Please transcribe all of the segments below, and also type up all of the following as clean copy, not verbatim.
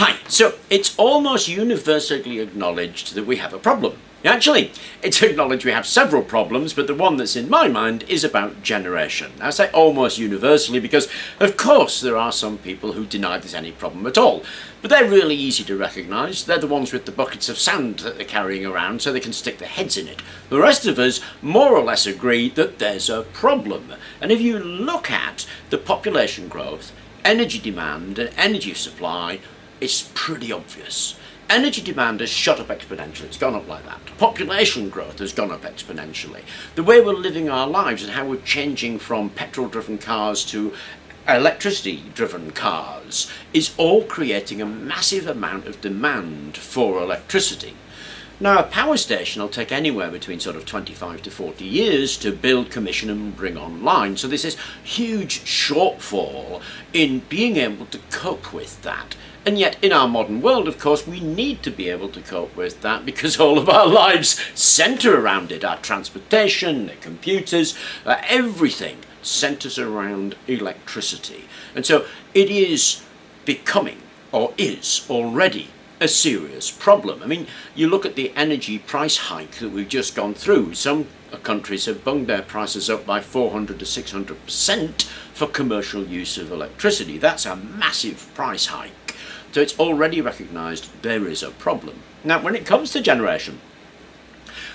Hi, so it's almost universally acknowledged that we have a problem. Actually, it's acknowledged we have several problems, but the one that's in my mind is about generation. I say almost universally because, of course, there are some people who deny there's any problem at all. But they're really easy to recognise. They're the ones with the buckets of sand that they're carrying around so they can stick their heads in it. The rest of us more or less agree that there's a problem. And if you look at the population growth, energy demand and energy supply, it's pretty obvious. Energy demand has shot up exponentially. It's gone up like that. Population growth has gone up exponentially. The way we're living our lives and how we're changing from petrol-driven cars to electricity-driven cars is all creating a massive amount of demand for electricity. Now, a power station will take anywhere between sort of 25 to 40 years to build, commission and bring online. So there's this huge shortfall in being able to cope with that. And yet in our modern world, of course, we need to be able to cope with that because all of our lives centre around it. Our transportation, the computers, everything centres around electricity. And so it is becoming, or is already, a serious problem. I mean, you look at the energy price hike that we've just gone through. Some countries have bunged their prices up by 400 to 600% for commercial use of electricity. That's a massive price hike. So it's already recognised there is a problem. Now, when it comes to generation,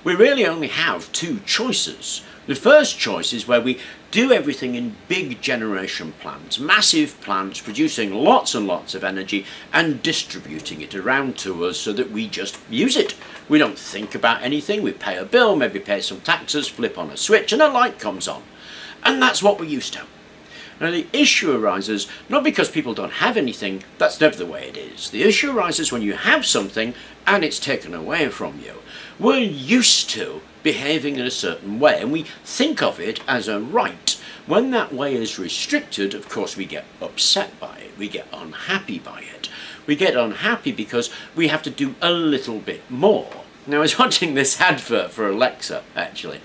we really only have two choices. The first choice is where we do everything in big generation plants, massive plants producing lots and lots of energy and distributing it around to us so that we just use it. We don't think about anything, we pay a bill, maybe pay some taxes, flip on a switch and a light comes on. And that's what we're used to. Now the issue arises not because people don't have anything, that's never the way it is. The issue arises when you have something and it's taken away from you. We're used to behaving in a certain way and we think of it as a right. When that way is restricted, of course we get upset by it, we get unhappy by it. We get unhappy because we have to do a little bit more. Now I was watching this advert for Alexa actually.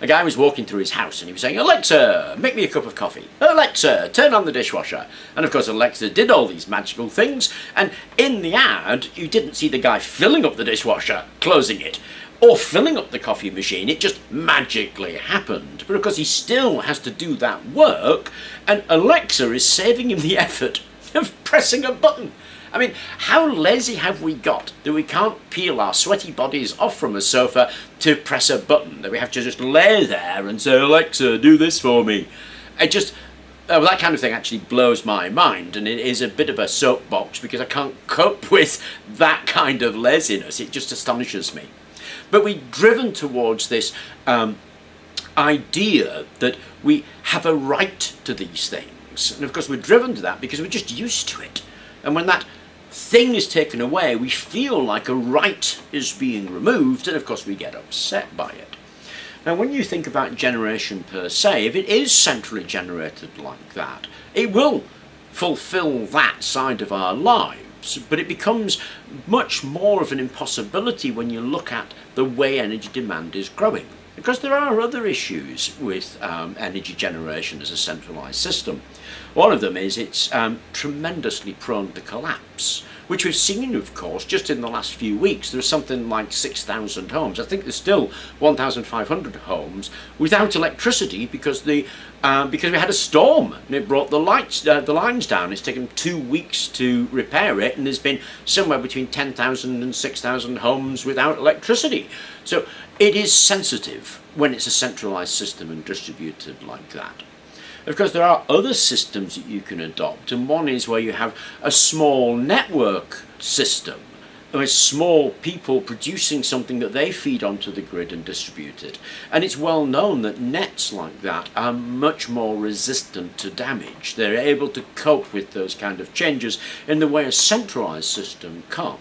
A guy was walking through his house and he was saying, "Alexa, make me a cup of coffee. Alexa, turn on the dishwasher." And of course Alexa did all these magical things, and in the ad you didn't see the guy filling up the dishwasher, closing it, or filling up the coffee machine. It just magically happened. But of course he still has to do that work, and Alexa is saving him the effort of pressing a button. I mean, how lazy have we got that we can't peel our sweaty bodies off from a sofa to press a button, that we have to just lay there and say, "Alexa, do this for me"? It just, that kind of thing actually blows my mind, and it is a bit of a soapbox because I can't cope with that kind of laziness. It just astonishes me. But we're driven towards this idea that we have a right to these things. And of course we're driven to that because we're just used to it. And when that thing is taken away, we feel like a right is being removed, and of course we get upset by it. Now when you think about generation per se, if it is centrally generated like that, it will fulfill that side of our lives, but it becomes much more of an impossibility when you look at the way energy demand is growing. Because there are other issues with energy generation as a centralised system. One of them is it's tremendously prone to collapse, which we've seen, of course, just in the last few weeks. There's something like 6,000 homes. I think there's still 1,500 homes without electricity because we had a storm and it brought the lines down. It's taken 2 weeks to repair it, and there's been somewhere between 10,000 and 6,000 homes without electricity. So it is sensitive when it's a centralised system and distributed like that. Of course, there are other systems that you can adopt, and one is where you have a small network system, with small people producing something that they feed onto the grid and distribute it. And it's well known that nets like that are much more resistant to damage. They're able to cope with those kind of changes in the way a centralised system can't.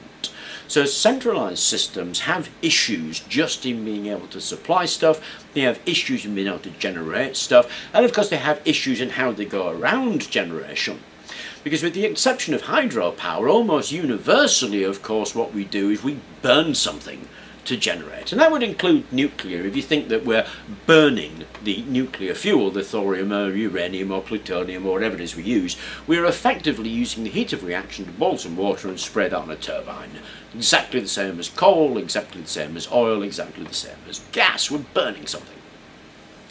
So centralised systems have issues just in being able to supply stuff, they have issues in being able to generate stuff, and of course they have issues in how they go around generation. Because with the exception of hydropower, almost universally, of course, what we do is we burn something to generate. And that would include nuclear. If you think that we're burning the nuclear fuel, the thorium or uranium or plutonium or whatever it is we use, we're effectively using the heat of reaction to boil some water and spray that on a turbine. Exactly the same as coal, exactly the same as oil, exactly the same as gas. We're burning something.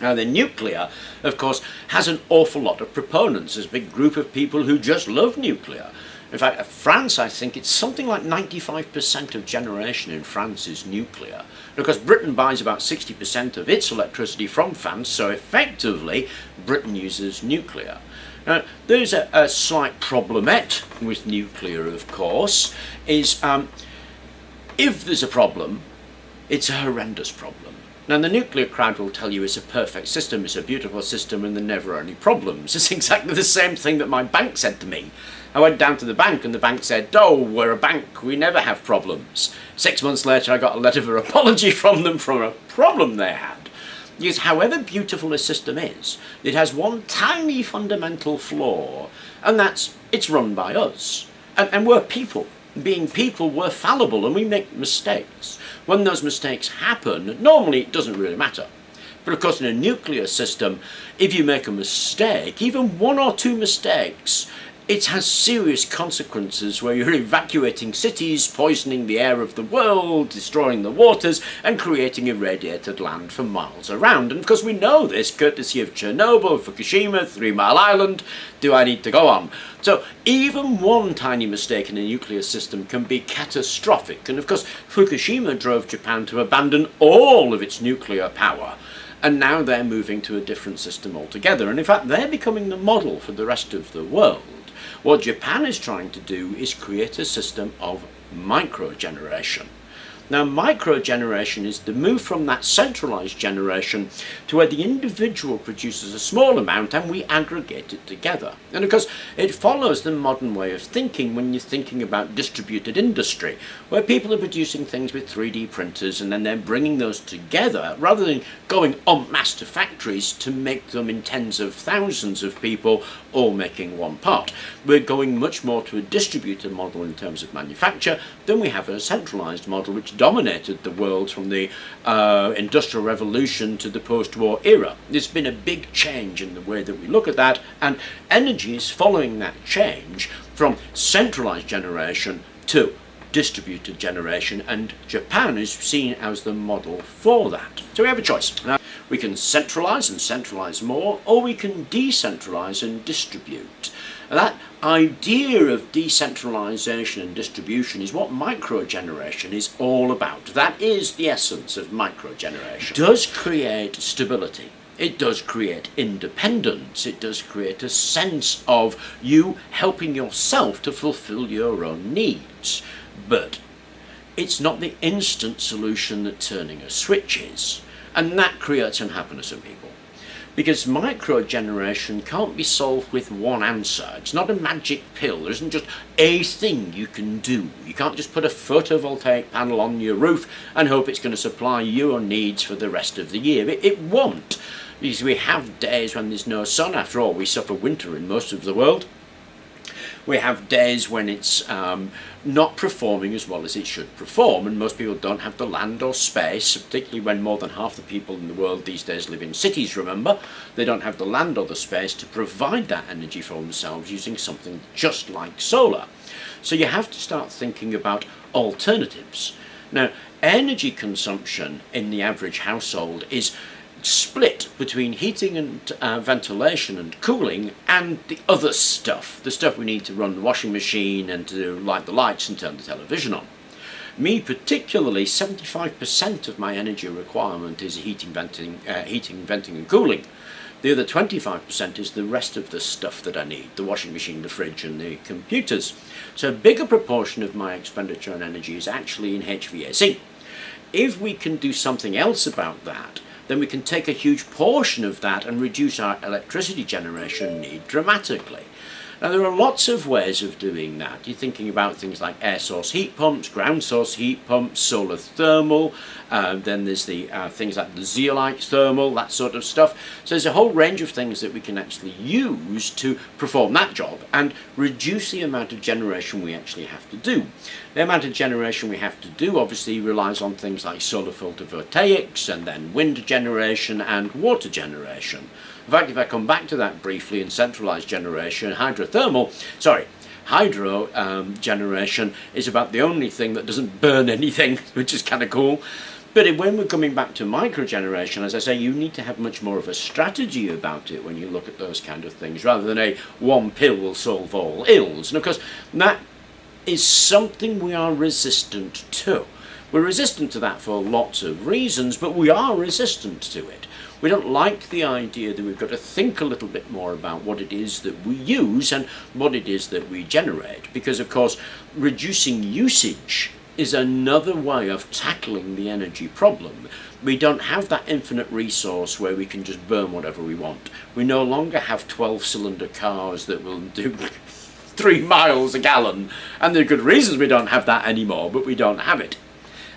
Now, the nuclear, of course, has an awful lot of proponents. There's a big group of people who just love nuclear. In fact, France, I think it's something like 95% of generation in France is nuclear. Because Britain buys about 60% of its electricity from France, so effectively Britain uses nuclear. Now, there's a slight problemette with nuclear, of course, is if there's a problem, it's a horrendous problem. Now, the nuclear crowd will tell you it's a perfect system, it's a beautiful system, and there never are any problems. It's exactly the same thing that my bank said to me. I went down to the bank and the bank said, "Oh, we're a bank, we never have problems." 6 months later, I got a letter of apology from them for a problem they had. Because however beautiful a system is, it has one tiny fundamental flaw, and that's it's run by us. And we're people. Being people, we're fallible and we make mistakes. When those mistakes happen, normally it doesn't really matter. But of course, in a nuclear system, if you make a mistake, even one or two mistakes, it has serious consequences where you're evacuating cities, poisoning the air of the world, destroying the waters, and creating irradiated land for miles around. And of course we know this, courtesy of Chernobyl, Fukushima, 3 Mile Island. Do I need to go on? So even one tiny mistake in a nuclear system can be catastrophic. And of course Fukushima drove Japan to abandon all of its nuclear power. And now they're moving to a different system altogether. And in fact, they're becoming the model for the rest of the world. What Japan is trying to do is create a system of microgeneration. Now, microgeneration is the move from that centralized generation to where the individual produces a small amount and we aggregate it together. And of course, it follows the modern way of thinking when you're thinking about distributed industry, where people are producing things with 3D printers and then they're bringing those together rather than going en masse to factories to make them in tens of thousands of people all making one part. We're going much more to a distributed model in terms of manufacture than we have a centralized model, which dominated the world from the Industrial Revolution to the post-war era. There's been a big change in the way that we look at that, and energy is following that change from centralized generation to distributed generation, and Japan is seen as the model for that. So we have a choice. Now, we can centralize and centralize more, or we can decentralize and distribute. And that idea of decentralization and distribution is what microgeneration is all about. That is the essence of microgeneration. It does create stability. It does create independence. It does create a sense of you helping yourself to fulfill your own needs. But it's not the instant solution that turning a switch is. And that creates unhappiness in people. Because microgeneration can't be solved with one answer. It's not a magic pill. There isn't just a thing you can do. You can't just put a photovoltaic panel on your roof and hope it's going to supply your needs for the rest of the year. It won't. Because we have days when there's no sun. After all, we suffer winter in most of the world. We have days when it's not performing as well as it should perform, and most people don't have the land or space, particularly when more than half the people in the world these days live in cities, remember. They don't have the land or the space to provide that energy for themselves using something just like solar. So you have to start thinking about alternatives. Now, energy consumption in the average household is split between heating and ventilation and cooling and the other stuff, the stuff we need to run the washing machine and to light the lights and turn the television on. Me particularly, 75% of my energy requirement is heating, venting and cooling. The other 25% is the rest of the stuff that I need, the washing machine, the fridge and the computers. So a bigger proportion of my expenditure on energy is actually in HVAC. If we can do something else about that, then we can take a huge portion of that and reduce our electricity generation need dramatically. Now there are lots of ways of doing that. You're thinking about things like air source heat pumps, ground source heat pumps, solar thermal, then there's the things like the zeolite thermal, that sort of stuff. So there's a whole range of things that we can actually use to perform that job and reduce the amount of generation we actually have to do. The amount of generation we have to do obviously relies on things like solar photovoltaics and then wind generation and water generation. In fact, if I come back to that briefly in centralized generation, hydro generation is about the only thing that doesn't burn anything, which is kind of cool. But when we're coming back to microgeneration, as I say, you need to have much more of a strategy about it when you look at those kind of things, rather than a one pill will solve all ills. And of course, that is something we are resistant to. We're resistant to that for lots of reasons, but we are resistant to it. We don't like the idea that we've got to think a little bit more about what it is that we use and what it is that we generate, because of course reducing usage is another way of tackling the energy problem. We don't have that infinite resource where we can just burn whatever we want. We no longer have 12-cylinder cars that will do 3 miles a gallon, and there are good reasons we don't have that anymore, but we don't have it.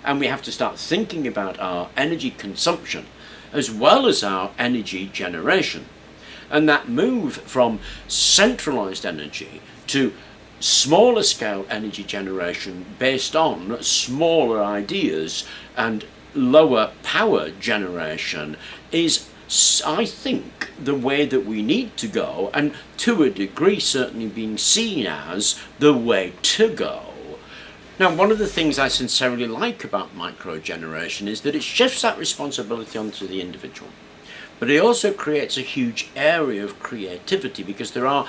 And we have to start thinking about our energy consumption as well as our energy generation. And that move from centralized energy to smaller scale energy generation based on smaller ideas and lower power generation is, I think, the way that we need to go, and to a degree certainly being seen as the way to go. Now, one of the things I sincerely like about microgeneration is that it shifts that responsibility onto the individual. But it also creates a huge area of creativity, because there are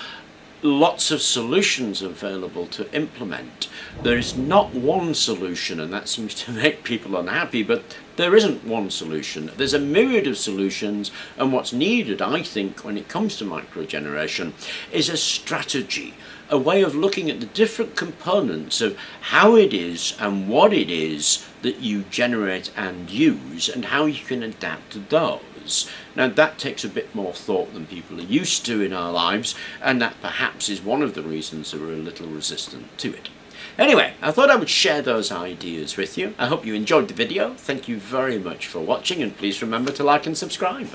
lots of solutions available to implement. There is not one solution, and that seems to make people unhappy, but there isn't one solution. There's a myriad of solutions, and what's needed, I think, when it comes to microgeneration is a strategy, a way of looking at the different components of how it is and what it is that you generate and use, and how you can adapt to those. Now, that takes a bit more thought than people are used to in our lives, and that perhaps is one of the reasons that we're a little resistant to it. Anyway, I thought I would share those ideas with you. I hope you enjoyed the video. Thank you very much for watching, and please remember to like and subscribe.